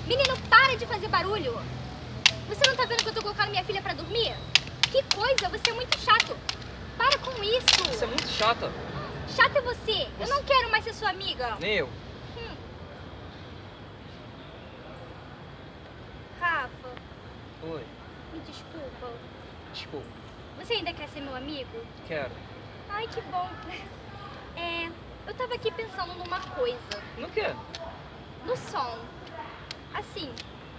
Menino, para de fazer barulho! Você não tá vendo que eu tô colocando minha filha pra dormir? Que coisa, você é muito chato! Para com isso! Você é muito chata. Chata é você! Eu não quero mais ser sua amiga! Nem eu. Rafa, Oi. me desculpa. Desculpa. Você ainda quer ser meu amigo? Quero. Ai, que bom. Eu tava aqui pensando numa coisa. No quê? No som. Assim,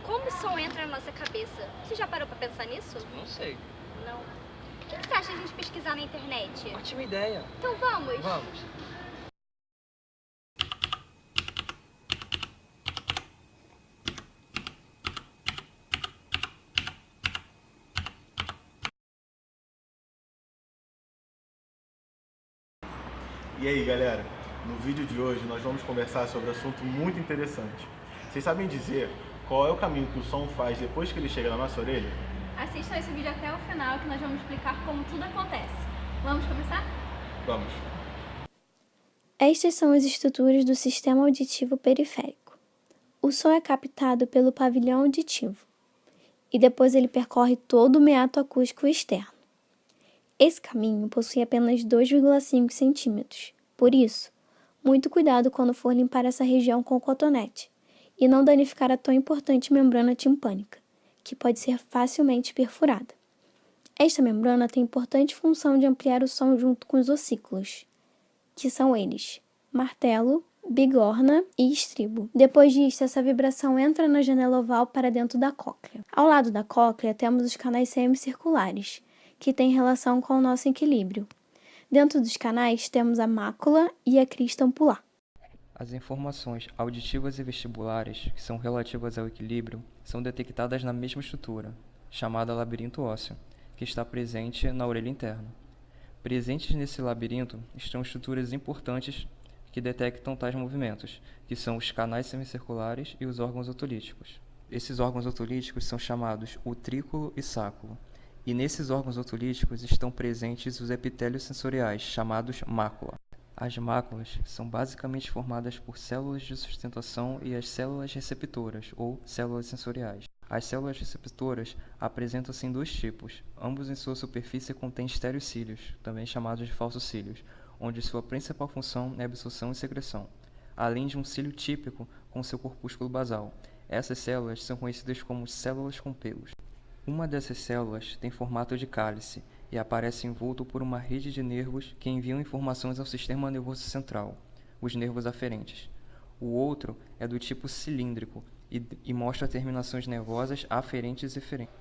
como o som entra na nossa cabeça? Você já parou pra pensar nisso? Não sei. Não. O que você acha de a gente pesquisar na internet? Ótima ideia. Então vamos. Vamos. E aí, galera? No vídeo de hoje nós vamos conversar sobre um assunto muito interessante. Vocês sabem dizer qual é o caminho que o som faz depois que ele chega na nossa orelha? Assistam esse vídeo até o final que nós vamos explicar como tudo acontece. Vamos começar? Vamos. Estas são as estruturas do sistema auditivo periférico. O som é captado pelo pavilhão auditivo e depois ele percorre todo o meato acústico externo. Esse caminho possui apenas 2,5 centímetros. Por isso, muito cuidado quando for limpar essa região com cotonete e não danificar a tão importante membrana timpânica, que pode ser facilmente perfurada. Esta membrana tem importante função de ampliar o som junto com os ossículos, que são eles: martelo, bigorna e estribo. Depois disso, essa vibração entra na janela oval para dentro da cóclea. Ao lado da cóclea, temos os canais semicirculares, que têm relação com o nosso equilíbrio. Dentro dos canais, temos a mácula e a crista ampular. As informações auditivas e vestibulares, que são relativas ao equilíbrio, são detectadas na mesma estrutura, chamada labirinto ósseo, que está presente na orelha interna. Presentes nesse labirinto estão estruturas importantes que detectam tais movimentos, que são os canais semicirculares e os órgãos otolíticos. Esses órgãos otolíticos são chamados utrículo e sáculo, e nesses órgãos otolíticos estão presentes os epitélios sensoriais, chamados mácula. As máculas são basicamente formadas por células de sustentação e as células receptoras, ou células sensoriais. As células receptoras apresentam-se em dois tipos, ambos em sua superfície contêm estereocílios, também chamados de falsocílios, onde sua principal função é absorção e secreção, além de um cílio típico com seu corpúsculo basal. Essas células são conhecidas como células com pelos. Uma dessas células tem formato de cálice e aparece envolto por uma rede de nervos que enviam informações ao sistema nervoso central, os nervos aferentes. O outro é do tipo cilíndrico e mostra terminações nervosas aferentes e eferentes,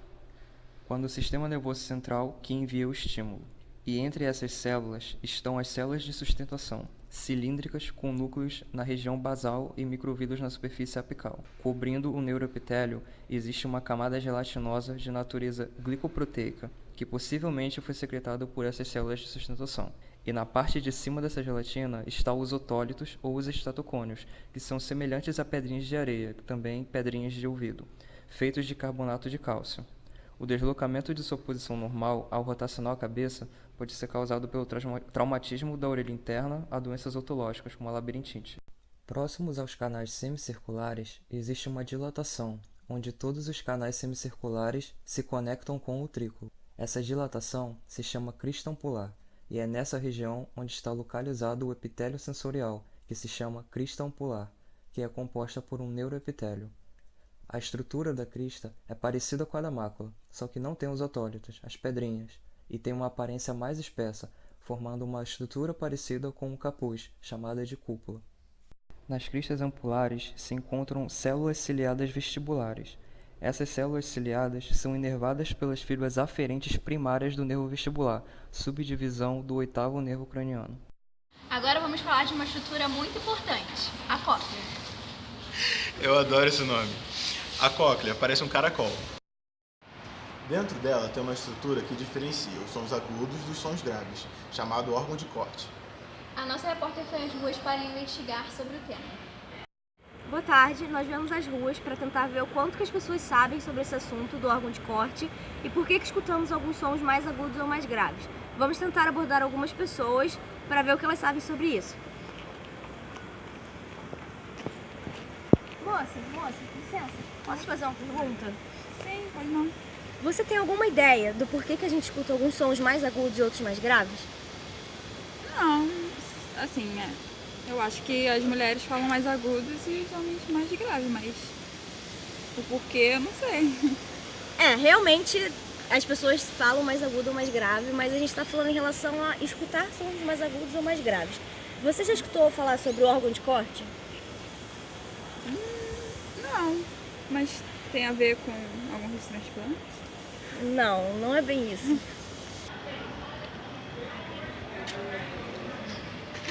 quando o sistema nervoso central que envia o estímulo. E entre essas células estão as células de sustentação, cilíndricas com núcleos na região basal e microvilhos na superfície apical. Cobrindo o neuroepitélio existe uma camada gelatinosa de natureza glicoproteica, que possivelmente foi secretada por essas células de sustentação. E na parte de cima dessa gelatina estão os otólitos ou os estatocônios, que são semelhantes a pedrinhas de areia, também pedrinhas de ouvido, feitos de carbonato de cálcio. O deslocamento de sua posição normal ao rotacionar a cabeça pode ser causado pelo traumatismo da orelha interna a doenças otológicas, como a labirintite. Próximos aos canais semicirculares, existe uma dilatação, onde todos os canais semicirculares se conectam com o utrículo. Essa dilatação se chama crista ampular, e é nessa região onde está localizado o epitélio sensorial, que se chama crista ampular, que é composta por um neuroepitélio. A estrutura da crista é parecida com a da mácula, só que não tem os otólitos, as pedrinhas, e tem uma aparência mais espessa, formando uma estrutura parecida com um capuz, chamada de cúpula. Nas cristas ampulares se encontram células ciliadas vestibulares. Essas células ciliadas são inervadas pelas fibras aferentes primárias do nervo vestibular, subdivisão do oitavo nervo craniano. Agora vamos falar de uma estrutura muito importante, a cóclea. Eu adoro esse nome. A cóclea parece um caracol. Dentro dela tem uma estrutura que diferencia os sons agudos dos sons graves, chamado órgão de corte. A nossa repórter foi às ruas para investigar sobre o tema. Boa tarde, nós viemos às ruas para tentar ver o quanto que as pessoas sabem sobre esse assunto do órgão de corte e por que escutamos alguns sons mais agudos ou mais graves. Vamos tentar abordar algumas pessoas para ver o que elas sabem sobre isso. Moça, licença. Posso te fazer uma pergunta? Sim, pode não. Você tem alguma ideia do porquê que a gente escuta alguns sons mais agudos e outros mais graves? Não, assim, eu acho que as mulheres falam mais agudos e os homens mais graves, mas o porquê eu não sei. Realmente as pessoas falam mais agudo ou mais grave, mas a gente está falando em relação a escutar sons mais agudos ou mais graves. Você já escutou falar sobre o órgão de corte? Não, mas tem a ver com algum transplante? Não, não é bem isso.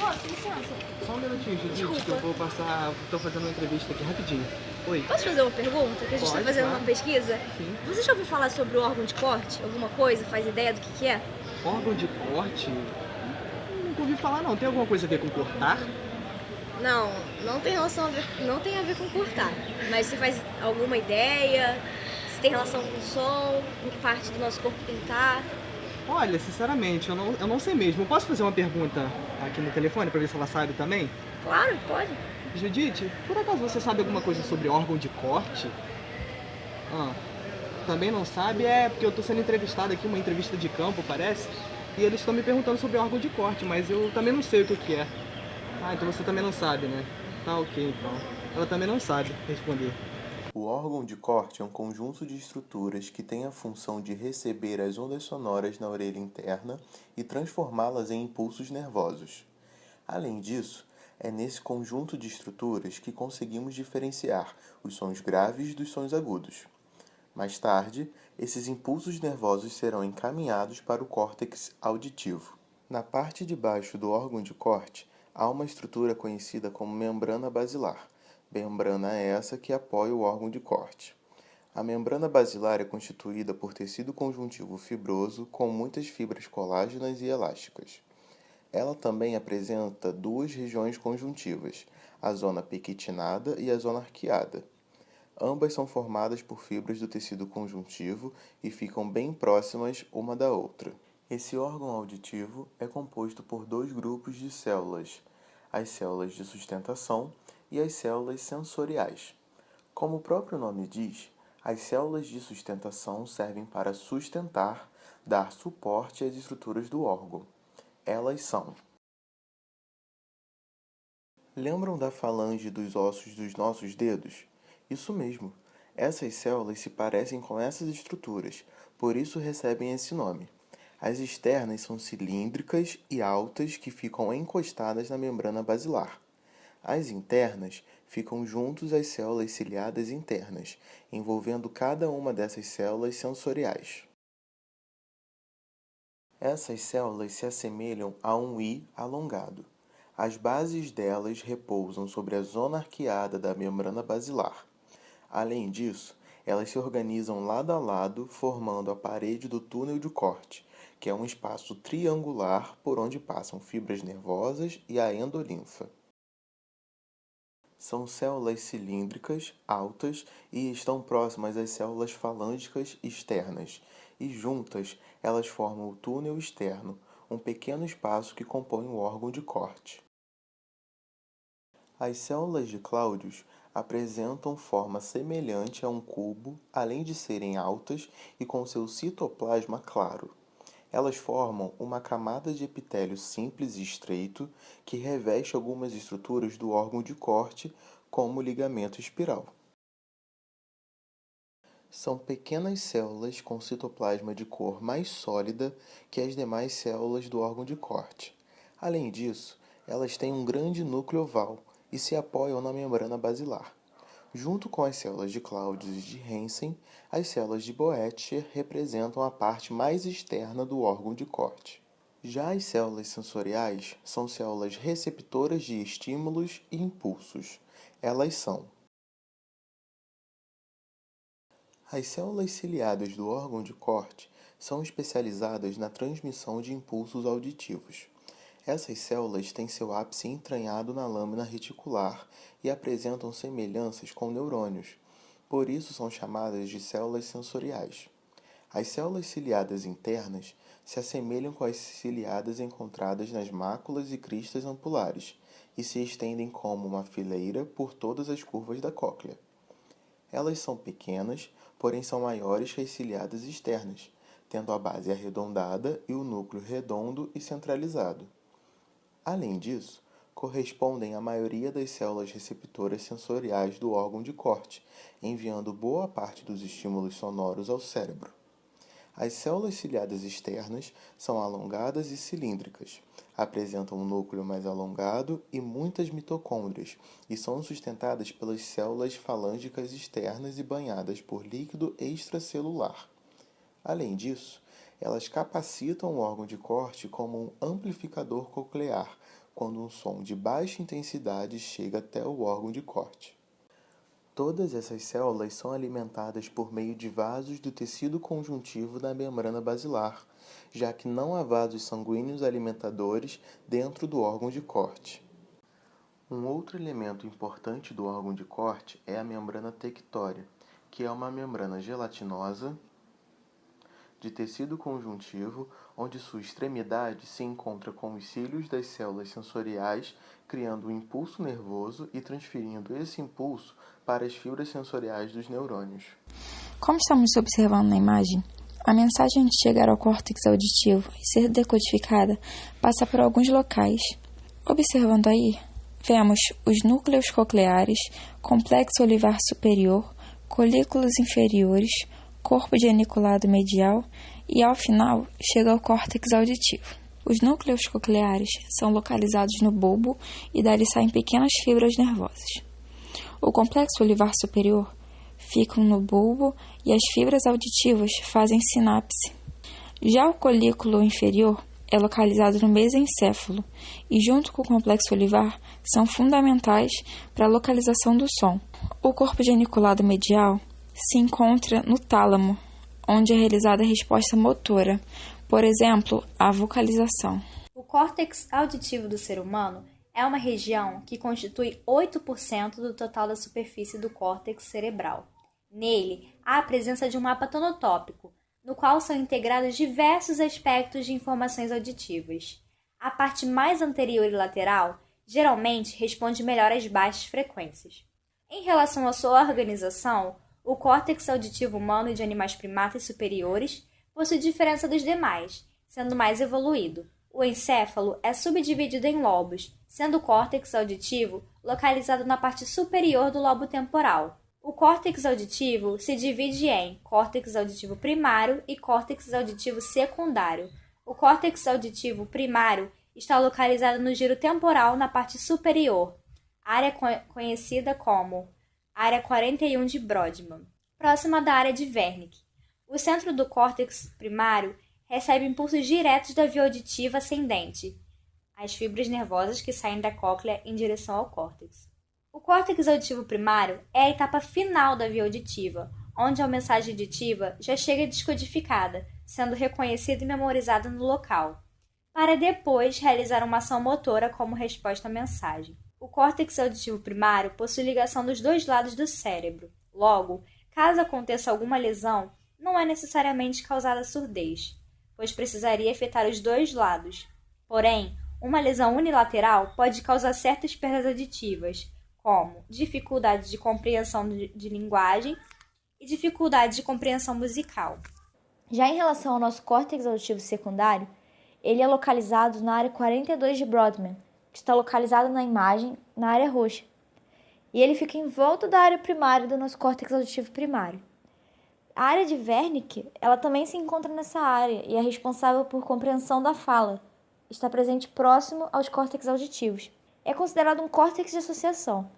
Moça, licença. Só um minutinho, Judite, que eu vou passar. Tô fazendo uma entrevista aqui rapidinho. Oi. Posso fazer uma pergunta? Que a gente está Pode, fazendo claro. uma pesquisa. Sim. Você já ouviu falar sobre o órgão de corte? Alguma coisa? Faz ideia do que é? Órgão de corte? Nunca ouvi falar não. Tem alguma coisa a ver com cortar? Não, não tem relação a ver, não tem a ver com cortar. Mas você faz alguma ideia? Se tem relação com o som, com parte do nosso corpo pintar? Olha, sinceramente, eu não sei mesmo. Eu posso fazer uma pergunta aqui no telefone pra ver se ela sabe também? Claro, pode. Judite, por acaso você sabe alguma coisa sobre órgão de corte? Também não sabe? É porque eu tô sendo entrevistado aqui, uma entrevista de campo, parece. E eles estão me perguntando sobre órgão de corte, mas eu também não sei o que é. Ah, então você também não sabe, né? Tá ok, então. Ela também não sabe responder. O órgão de corte é um conjunto de estruturas que tem a função de receber as ondas sonoras na orelha interna e transformá-las em impulsos nervosos. Além disso, é nesse conjunto de estruturas que conseguimos diferenciar os sons graves dos sons agudos. Mais tarde, esses impulsos nervosos serão encaminhados para o córtex auditivo. Na parte de baixo do órgão de corte, há uma estrutura conhecida como membrana basilar. Membrana essa que apoia o órgão de corte. A membrana basilar é constituída por tecido conjuntivo fibroso com muitas fibras colágenas e elásticas. Ela também apresenta duas regiões conjuntivas, a zona pequitinada e a zona arqueada. Ambas são formadas por fibras do tecido conjuntivo e ficam bem próximas uma da outra. Esse órgão auditivo é composto por dois grupos de células, as células de sustentação e as células sensoriais. Como o próprio nome diz, as células de sustentação servem para sustentar, dar suporte às estruturas do órgão. Elas são: lembram da falange dos ossos dos nossos dedos? Isso mesmo, essas células se parecem com essas estruturas, por isso recebem esse nome. As externas são cilíndricas e altas que ficam encostadas na membrana basilar. As internas ficam juntos às células ciliadas internas, envolvendo cada uma dessas células sensoriais. Essas células se assemelham a um I alongado. As bases delas repousam sobre a zona arqueada da membrana basilar. Além disso, elas se organizam lado a lado, formando a parede do túnel de corte, que é um espaço triangular por onde passam fibras nervosas e a endolinfa. São células cilíndricas, altas e estão próximas às células falângicas externas, e juntas elas formam o túnel externo, um pequeno espaço que compõe o órgão de corte. As células de Claudius apresentam forma semelhante a um cubo, além de serem altas e com seu citoplasma claro. Elas formam uma camada de epitélio simples e estreito que reveste algumas estruturas do órgão de corte, como o ligamento espiral. São pequenas células com citoplasma de cor mais sólida que as demais células do órgão de corte. Além disso, elas têm um grande núcleo oval e se apoiam na membrana basilar. Junto com as células de Claudius e de Hansen, as células de Boetticher representam a parte mais externa do órgão de corte. Já as células sensoriais são células receptoras de estímulos e impulsos. Elas são: as células ciliadas do órgão de corte são especializadas na transmissão de impulsos auditivos. Essas células têm seu ápice entranhado na lâmina reticular e apresentam semelhanças com neurônios, por isso são chamadas de células sensoriais. As células ciliadas internas se assemelham com as ciliadas encontradas nas máculas e cristas ampulares, e se estendem como uma fileira por todas as curvas da cóclea. Elas são pequenas, porém são maiores que as ciliadas externas, tendo a base arredondada e o núcleo redondo e centralizado. Além disso, correspondem à maioria das células receptoras sensoriais do órgão de corte, enviando boa parte dos estímulos sonoros ao cérebro. As células ciliadas externas são alongadas e cilíndricas, apresentam um núcleo mais alongado e muitas mitocôndrias, e são sustentadas pelas células falângicas externas e banhadas por líquido extracelular. Além disso, elas capacitam o órgão de corte como um amplificador coclear, quando um som de baixa intensidade chega até o órgão de corte. Todas essas células são alimentadas por meio de vasos do tecido conjuntivo da membrana basilar, já que não há vasos sanguíneos alimentadores dentro do órgão de corte. Um outro elemento importante do órgão de corte é a membrana tectória, que é uma membrana gelatinosa de tecido conjuntivo, onde sua extremidade se encontra com os cílios das células sensoriais, criando um impulso nervoso e transferindo esse impulso para as fibras sensoriais dos neurônios. Como estamos observando na imagem, a mensagem de chegar ao córtex auditivo e ser decodificada passa por alguns locais. Observando aí, vemos os núcleos cocleares, complexo olivar superior, colículos inferiores, corpo geniculado medial e, ao final, chega ao córtex auditivo. Os núcleos cocleares são localizados no bulbo e dali saem pequenas fibras nervosas. O complexo olivar superior fica no bulbo e as fibras auditivas fazem sinapse. Já o colículo inferior é localizado no mesencéfalo e, junto com o complexo olivar, são fundamentais para a localização do som. O corpo geniculado medial se encontra no tálamo, onde é realizada a resposta motora, por exemplo, a vocalização. O córtex auditivo do ser humano é uma região que constitui 8% do total da superfície do córtex cerebral. Nele, há a presença de um mapa tonotópico, no qual são integrados diversos aspectos de informações auditivas. A parte mais anterior e lateral geralmente responde melhor às baixas frequências. Em relação à sua organização, o córtex auditivo humano e de animais primatas superiores possui diferença dos demais, sendo mais evoluído. O encéfalo é subdividido em lobos, sendo o córtex auditivo localizado na parte superior do lobo temporal. O córtex auditivo se divide em córtex auditivo primário e córtex auditivo secundário. O córtex auditivo primário está localizado no giro temporal na parte superior, área conhecida como área 41 de Brodmann, próxima da área de Wernicke. O centro do córtex primário recebe impulsos diretos da via auditiva ascendente, as fibras nervosas que saem da cóclea em direção ao córtex. O córtex auditivo primário é a etapa final da via auditiva, onde a mensagem auditiva já chega descodificada, sendo reconhecida e memorizada no local, para depois realizar uma ação motora como resposta à mensagem. O córtex auditivo primário possui ligação dos dois lados do cérebro. Logo, caso aconteça alguma lesão, não é necessariamente causada surdez, pois precisaria afetar os dois lados. Porém, uma lesão unilateral pode causar certas perdas auditivas, como dificuldade de compreensão de linguagem e dificuldade de compreensão musical. Já em relação ao nosso córtex auditivo secundário, ele é localizado na área 42 de Brodmann, que está localizado na imagem, na área roxa. E ele fica em volta da área primária do nosso córtex auditivo primário. A área de Wernicke, ela também se encontra nessa área e é responsável por compreensão da fala. Está presente próximo aos córtex auditivos. É considerado um córtex de associação,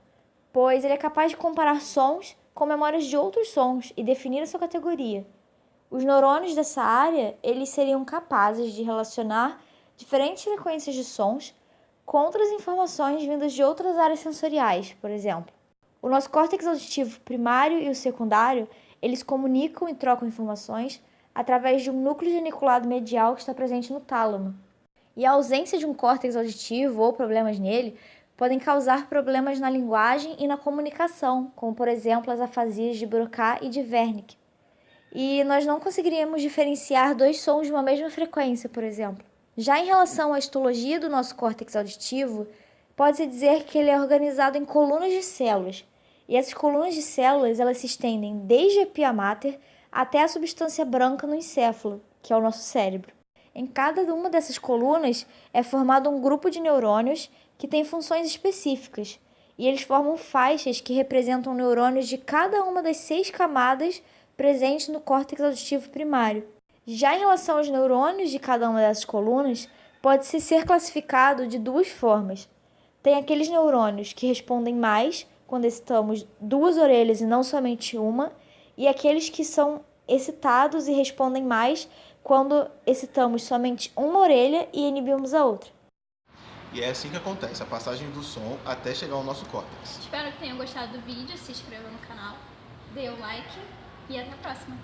pois ele é capaz de comparar sons com memórias de outros sons e definir a sua categoria. Os neurônios dessa área, eles seriam capazes de relacionar diferentes frequências de sons com outras informações vindas de outras áreas sensoriais, por exemplo. O nosso córtex auditivo primário e o secundário, eles comunicam e trocam informações através de um núcleo geniculado medial que está presente no tálamo. E a ausência de um córtex auditivo ou problemas nele podem causar problemas na linguagem e na comunicação, como, por exemplo, as afasias de Broca e de Wernicke. E nós não conseguiríamos diferenciar dois sons de uma mesma frequência, por exemplo. Já em relação à histologia do nosso córtex auditivo, pode-se dizer que ele é organizado em colunas de células. E essas colunas de células, elas se estendem desde a pia mater até a substância branca no encéfalo, que é o nosso cérebro. Em cada uma dessas colunas é formado um grupo de neurônios que tem funções específicas, e eles formam faixas que representam neurônios de cada uma das 6 camadas presentes no córtex auditivo primário. Já em relação aos neurônios de cada uma dessas colunas, pode-se ser classificado de 2 formas. Tem aqueles neurônios que respondem mais quando excitamos 2 orelhas e não somente uma, e aqueles que são excitados e respondem mais quando excitamos somente uma orelha e inibimos a outra. E é assim que acontece a passagem do som até chegar ao nosso córtex. Espero que tenham gostado do vídeo, se inscreva no canal, dê o like e até a próxima.